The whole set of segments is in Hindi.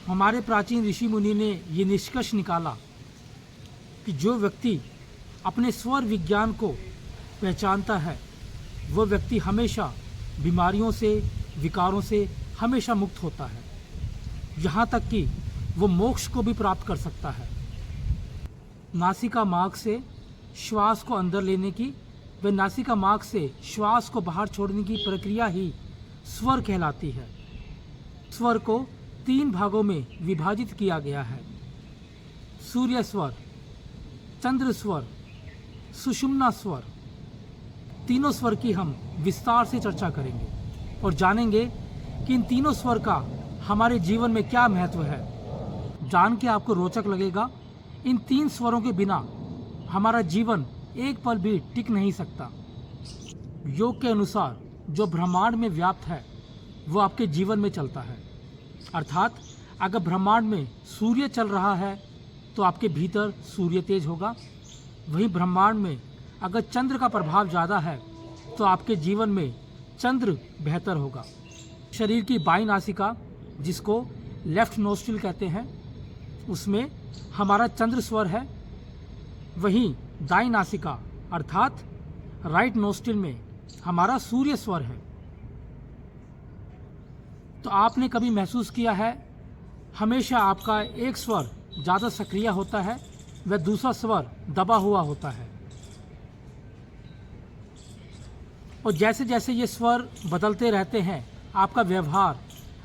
हमारे प्राचीन ऋषि मुनि ने ये निष्कर्ष निकाला कि जो व्यक्ति अपने स्वर विज्ञान को पहचानता है वह व्यक्ति हमेशा बीमारियों से, विकारों से हमेशा मुक्त होता है, यहाँ तक कि वो मोक्ष को भी प्राप्त कर सकता है। नासिका मार्ग से श्वास को अंदर लेने की व नासिका मार्ग से श्वास को बाहर छोड़ने की प्रक्रिया ही स्वर कहलाती है। स्वर को 3 भागों में विभाजित किया गया है: सूर्य स्वर, चंद्र स्वर, सुषुम्ना स्वर। तीनों स्वर की हम विस्तार से चर्चा करेंगे और जानेंगे कि इन तीनों स्वर का हमारे जीवन में क्या महत्व है। जान के आपको रोचक लगेगा, इन 3 स्वरों के बिना हमारा जीवन एक पल भी टिक नहीं सकता। योग के अनुसार जो ब्रह्मांड में व्याप्त है वो आपके जीवन में चलता है, अर्थात अगर ब्रह्मांड में सूर्य चल रहा है तो आपके भीतर सूर्य तेज होगा। वहीं ब्रह्मांड में अगर चंद्र का प्रभाव ज़्यादा है तो आपके जीवन में चंद्र बेहतर होगा। शरीर की बाईं नासिका, जिसको लेफ्ट नोस्ट्रिल कहते हैं, उसमें हमारा चंद्र स्वर है। वहीं दाईं नासिका अर्थात राइट नोस्ट्रिल में हमारा सूर्य स्वर है। तो आपने कभी महसूस किया है हमेशा आपका एक स्वर ज़्यादा सक्रिय होता है व दूसरा स्वर दबा हुआ होता है, और जैसे जैसे ये स्वर बदलते रहते हैं आपका व्यवहार,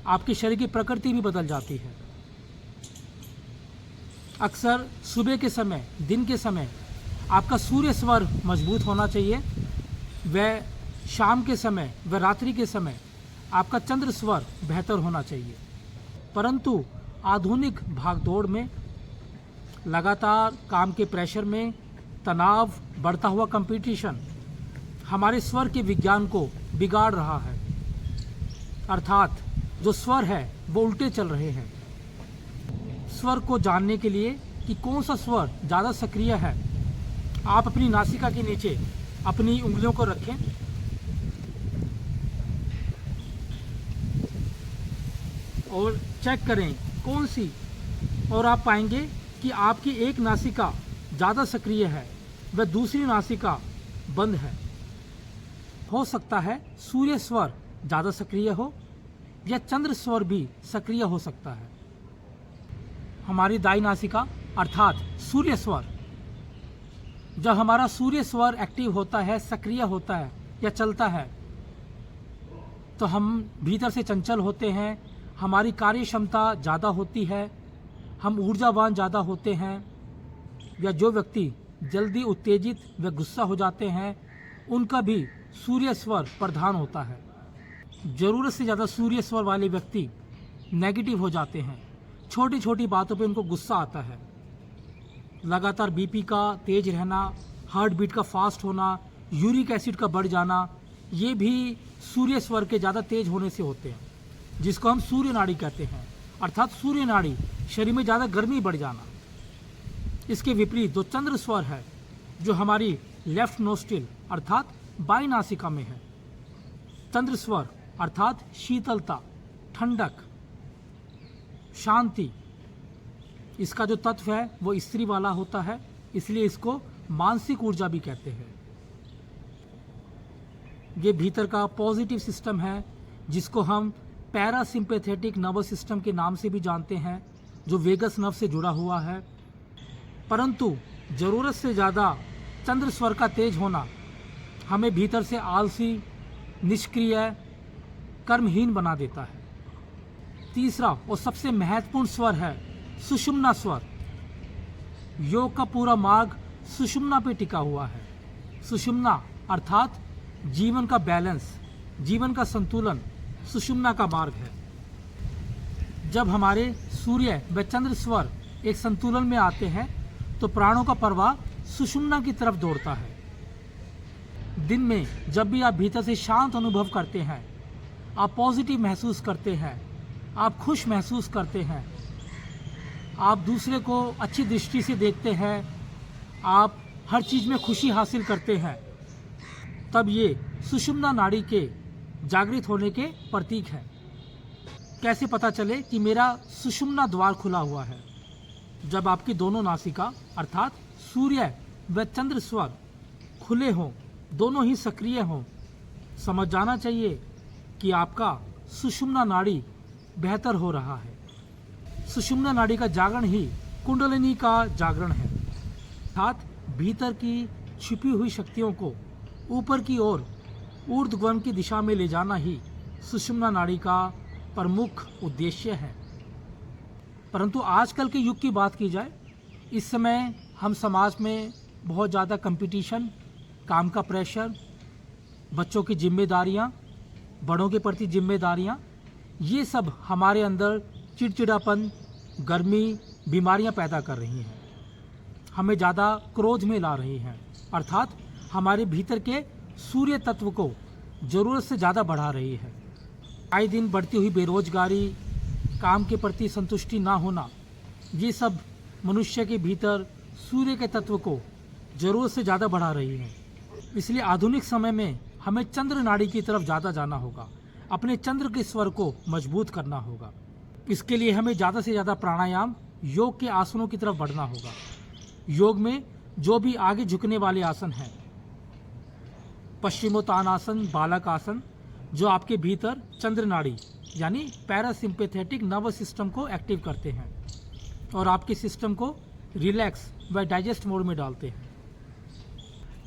आपके शरीर की प्रकृति भी बदल जाती है। अक्सर सुबह के समय, दिन के समय आपका सूर्य स्वर मजबूत होना चाहिए व शाम के समय व रात्रि के समय आपका चंद्र स्वर बेहतर होना चाहिए। परंतु आधुनिक भागदौड़ में, लगातार काम के प्रेशर में, तनाव, बढ़ता हुआ कंपटीशन हमारे स्वर के विज्ञान को बिगाड़ रहा है, अर्थात जो स्वर है वो उल्टे चल रहे हैं। स्वर को जानने के लिए कि कौन सा स्वर ज़्यादा सक्रिय है, आप अपनी नासिका के नीचे अपनी उंगलियों को रखें और चेक करें कौन सी, और आप पाएंगे कि आपकी एक नासिका ज़्यादा सक्रिय है व दूसरी नासिका बंद है। हो सकता है सूर्य स्वर ज़्यादा सक्रिय हो या चंद्र स्वर भी सक्रिय हो सकता है। हमारी दाईं नासिका अर्थात सूर्य स्वर, जब हमारा सूर्य स्वर एक्टिव होता है, सक्रिय होता है या चलता है, तो हम भीतर से चंचल होते हैं, हमारी कार्य क्षमता ज़्यादा होती है, हम ऊर्जावान ज़्यादा होते हैं। या जो व्यक्ति जल्दी उत्तेजित व गुस्सा हो जाते हैं उनका भी सूर्य स्वर प्रधान होता है। ज़रूरत से ज़्यादा सूर्य स्वर वाले व्यक्ति नेगेटिव हो जाते हैं, छोटी छोटी बातों पे उनको गुस्सा आता है। लगातार बीपी का तेज रहना, हार्ट बीट का फास्ट होना, यूरिक एसिड का बढ़ जाना, ये भी सूर्य स्वर के ज़्यादा तेज होने से होते हैं, जिसको हम सूर्य नाड़ी कहते हैं, अर्थात सूर्य नाड़ी, शरीर में ज़्यादा गर्मी बढ़ जाना। इसके विपरीत जो चंद्र स्वर है, जो हमारी लेफ्ट नोस्ट्रिल अर्थात बाईं नासिका में है, चंद्र स्वर अर्थात शीतलता, ठंडक, शांति, इसका जो तत्व है वो स्त्री वाला होता है, इसलिए इसको मानसिक ऊर्जा भी कहते हैं। ये भीतर का पॉजिटिव सिस्टम है जिसको हम पैरासिम्पैथेटिक नर्वस सिस्टम के नाम से भी जानते हैं, जो वेगस नर्व से जुड़ा हुआ है। परंतु ज़रूरत से ज़्यादा चंद्र स्वर का तेज होना हमें भीतर से आलसी, निष्क्रिय, कर्महीन बना देता है। तीसरा और सबसे महत्वपूर्ण स्वर है सुषुम्ना स्वर। योग का पूरा मार्ग सुषुम्ना पे टिका हुआ है। सुषुम्ना अर्थात जीवन का बैलेंस, जीवन का संतुलन सुषुम्ना का मार्ग है। जब हमारे सूर्य व चंद्र स्वर एक संतुलन में आते हैं तो प्राणों का प्रवाह सुषुम्ना की तरफ दौड़ता है। दिन में जब भी आप भीतर से शांत अनुभव करते हैं, आप पॉजिटिव महसूस करते हैं, आप खुश महसूस करते हैं, आप दूसरे को अच्छी दृष्टि से देखते हैं, आप हर चीज़ में खुशी हासिल करते हैं, तब ये सुषुम्ना नाड़ी के जागृत होने के प्रतीक है। कैसे पता चले कि मेरा सुषुम्ना द्वार खुला हुआ है? जब आपकी दोनों नासिका अर्थात सूर्य व चंद्र स्वर खुले हों, दोनों ही सक्रिय हों, समझ जाना चाहिए कि आपका सुषुम्ना नाड़ी बेहतर हो रहा है। सुषुम्ना नाड़ी का जागरण ही कुंडलिनी का जागरण है, अर्थात भीतर की छिपी हुई शक्तियों को ऊपर की ओर ऊर्ध्वगमन की दिशा में ले जाना ही सुषुम्ना नाड़ी का प्रमुख उद्देश्य है। परंतु आजकल के युग की बात की जाए, इस समय हम समाज में बहुत ज़्यादा कंपटीशन, काम का प्रेशर, बच्चों की जिम्मेदारियाँ, बड़ों के प्रति जिम्मेदारियाँ, ये सब हमारे अंदर चिड़चिड़ापन, गर्मी, बीमारियाँ पैदा कर रही हैं, हमें ज़्यादा क्रोध में ला रही हैं, अर्थात हमारे भीतर के सूर्य तत्व को ज़रूरत से ज़्यादा बढ़ा रही है। आए दिन बढ़ती हुई बेरोजगारी, काम के प्रति संतुष्टि ना होना, ये सब मनुष्य के भीतर सूर्य के तत्व को ज़रूरत से ज़्यादा बढ़ा रही है। इसलिए आधुनिक समय में हमें चंद्र नाड़ी की तरफ ज़्यादा जाना होगा, अपने चंद्र के स्वर को मजबूत करना होगा। इसके लिए हमें ज़्यादा से ज़्यादा प्राणायाम, योग के आसनों की तरफ बढ़ना होगा। योग में जो भी आगे झुकने वाले आसन हैं, पश्चिमोत्तानासन, बालक आसन, जो आपके भीतर चंद्र नाड़ी यानी पैरासिम्पैथेटिक नर्वस सिस्टम को एक्टिव करते हैं और आपके सिस्टम को रिलैक्स व डाइजेस्ट मोड में डालते हैं।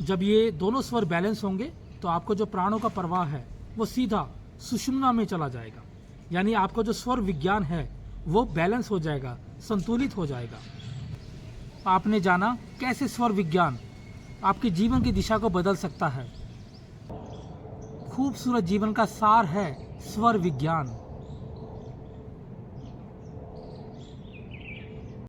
जब ये दोनों स्वर बैलेंस होंगे तो आपको जो प्राणों का प्रवाह है वो सीधा सुषुम्ना में चला जाएगा, यानी आपका जो स्वर विज्ञान है वो बैलेंस हो जाएगा, संतुलित हो जाएगा। आपने जाना कैसे स्वर विज्ञान आपके जीवन की दिशा को बदल सकता है। खूबसूरत जीवन का सार है स्वर विज्ञान।